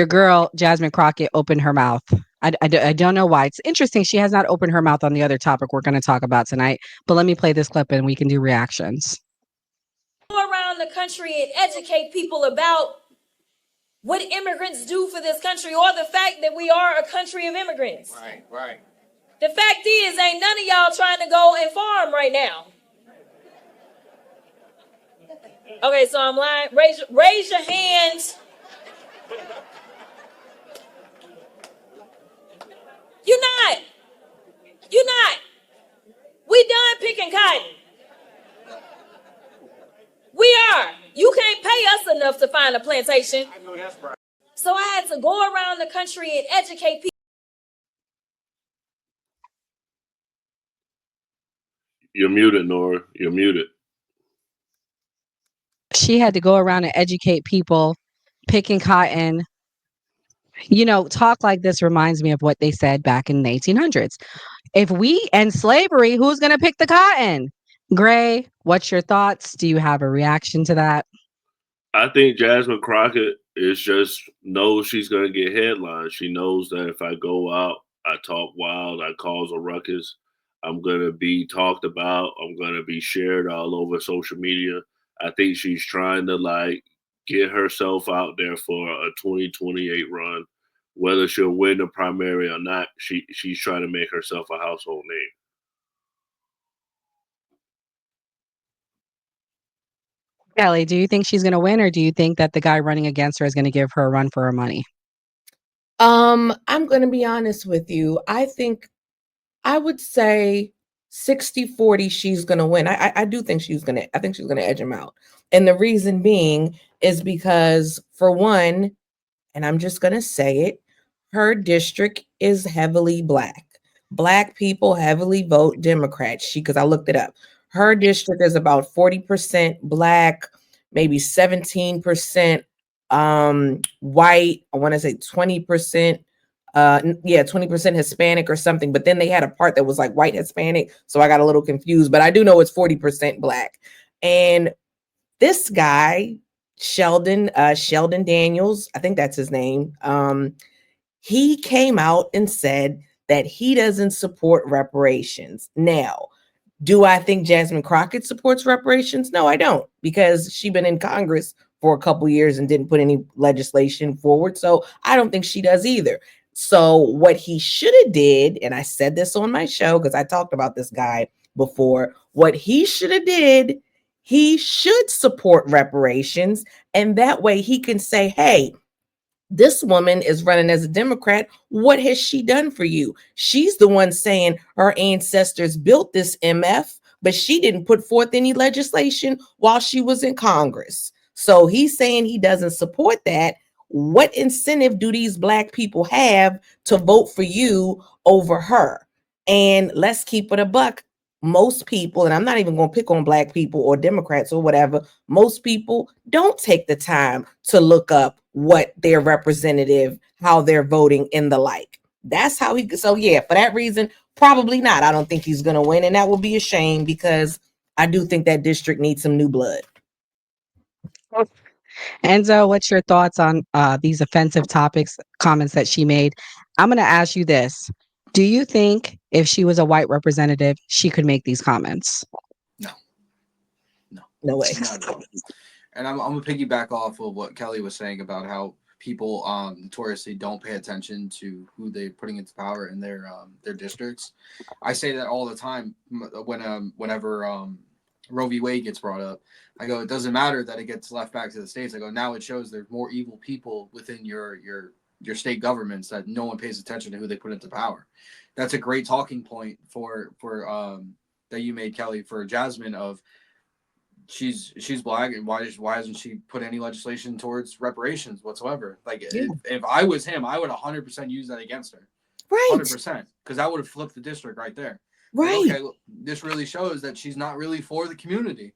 Your girl, Jasmine Crockett, opened her mouth. I don't know why. It's interesting. She has not opened her mouth on the other topic we're going to talk about tonight. But let me play this clip and we can do reactions. Go around the country and educate people about what immigrants do for this country, or the fact that we are a country of immigrants. Right, right. The fact is, ain't none of y'all trying to go and farm right now. Okay, so I'm lying. Raise your hands. You're not. You're not. We done picking cotton. We are. You can't pay us enough to find a plantation. I know that's right. So I had to go around the country and educate people. You're muted, Nora. You're muted. She had to go around and educate people picking cotton. You know, talk like this reminds me of what they said back in the 1800s. If we end slavery, who's going to pick the cotton? Gray, what's your thoughts? Do you have a reaction to that? I think Jasmine Crockett is just knows she's going to get headlines. She knows that if I go out, I talk wild, I cause a ruckus, I'm going to be talked about, I'm going to be shared all over social media. I think she's trying to like get herself out there for a 2028 run. Whether she'll win the primary or not, she's trying to make herself a household name. Kelly, do you think she's going to win, or do you think that the guy running against her is going to give her a run for her money? I'm going to be honest with you. I would say 60-40 she's going to win. I do think I think she's going to edge him out. And the reason being is because, for one, and I'm just going to say it, her district is heavily Black. Black people heavily vote Democrat. Because I looked it up. Her district is about 40% Black, maybe 17% white. I want to say 20%. 20% Hispanic or something. But then they had a part that was like white Hispanic. So I got a little confused. But I do know it's 40% Black. And this guy, Sheldon Daniels, I think that's his name. He came out and said that he doesn't support reparations. Now, do I think Jasmine Crockett supports reparations? No, I don't, because she's been in Congress for a couple years and didn't put any legislation forward. So I don't think she does either. So what he should have did, and I said this on my show because I talked about this guy before, what he should have did, he should support reparations. And that way he can say, hey, this woman is running as a Democrat. What has she done for you? She's the one saying her ancestors built this MF, but she didn't put forth any legislation while she was in Congress. So he's saying he doesn't support that. What incentive do these Black people have to vote for you over her? And let's keep it a buck. Most people, and I'm not even going to pick on Black people or Democrats or whatever, most people don't take the time to look up what their representative, how they're voting, and the like. That's how so yeah, for that reason, probably not. I don't think he's going to win, and that will be a shame because I do think that district needs some new blood. Enzo, what's your thoughts on these offensive comments that she made? I'm going to ask you this. Do you think if she was a white representative, she could make these comments? No way. And I'm going to piggyback off of what Kelly was saying about how people notoriously don't pay attention to who they're putting into power in their districts. I say that all the time whenever Roe v. Wade gets brought up. I go, it doesn't matter that it gets left back to the states. I go, now it shows there's more evil people within your state governments that no one pays attention to who they put into power. That's a great talking point for that you made, Kelly, for Jasmine of she's Black, and why hasn't she put any legislation towards reparations whatsoever? Like if I was him, I would 100% use that against her. Right. 100%, because that would have flipped the district right there. Right. Like, okay, this really shows that she's not really for the community.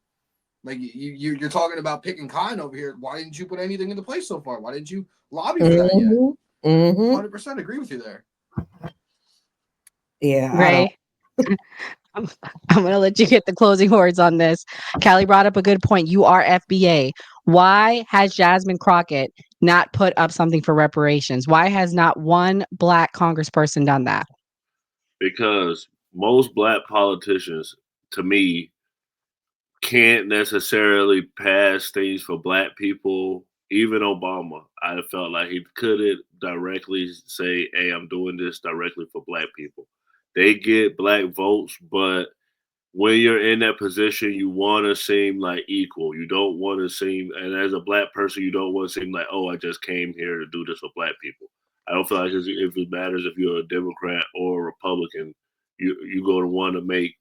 Like you're talking about picking cotton over here. Why didn't you put anything into place so far? Why didn't you lobby for that yet? 100% agree with you there. Yeah. Right. I'm going to let you get the closing words on this. Callie brought up a good point. You are FBA. Why has Jasmine Crockett not put up something for reparations? Why has not one Black congressperson done that? Because most Black politicians, to me, can't necessarily pass things for Black people. Even Obama, I felt like he couldn't directly say, "Hey, I'm doing this directly for Black people." They get Black votes, but when you're in that position, you want to seem like equal. You don't want to seem, and as a Black person, you don't want to seem like, "Oh, I just came here to do this for Black people." I don't feel like if it matters if you're a Democrat or a Republican, you go to want to make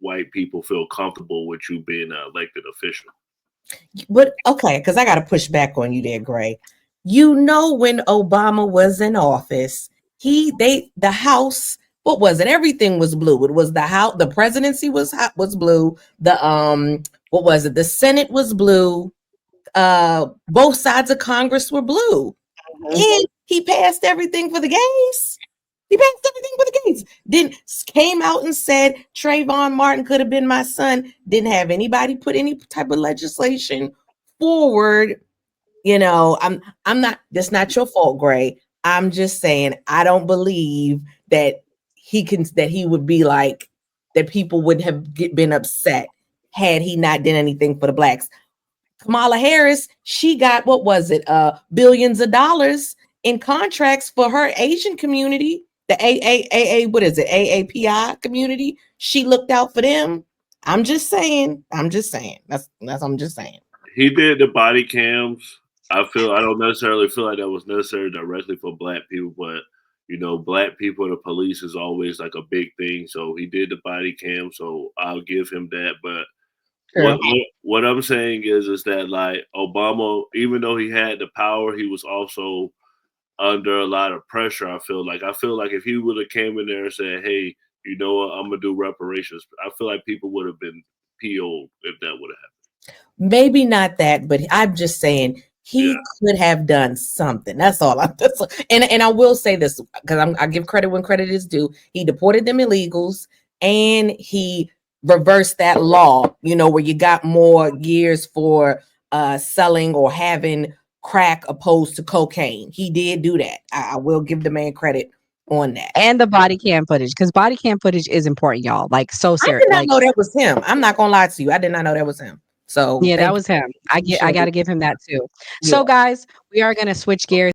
white people feel comfortable with you being an elected official. But okay, because I got to push back on you there, Gray. You know, when Obama was in office, the House, what was it? Everything was blue. It was the House, the presidency was blue. The what was it? The Senate was blue. Both sides of Congress were blue, and he passed everything for the gays. He passed everything for the gays. Then came out and said Trayvon Martin could have been my son. Didn't have anybody put any type of legislation forward. You know, I'm not. That's not your fault, Gray. I'm just saying I don't believe that he would be like that. People would have been upset had he not done anything for the Blacks. Kamala Harris, she got, what was it, billions of dollars in contracts for her Asian community, the AAAA, what is it, AAPI community. She looked out for them. I'm just saying. I'm just saying. I'm just saying. He did the body cams. I don't necessarily feel like that was necessary directly for Black people, but Black people in the police is always like a big thing. So he did the body cam, so I'll give him that. But what I'm saying is that like Obama, even though he had the power, he was also under a lot of pressure. I feel like if he would have came in there and said, "Hey, you know what, I'm gonna do reparations," I feel like people would have been PO'd if that would have happened. Maybe not that, but I'm just saying he could have done something. That's all. And I will say this, because I give credit when credit is due. He deported them illegals, and he reversed that law, where you got more years for selling or having crack opposed to cocaine. He did do that. I will give the man credit on that. And the body cam footage, because body cam footage is important, y'all. Like, so serious. I did not know that was him. I'm not gonna lie to you. I did not know that was him. So yeah, that was him. I got to give him that too. So guys, we are going to switch gears.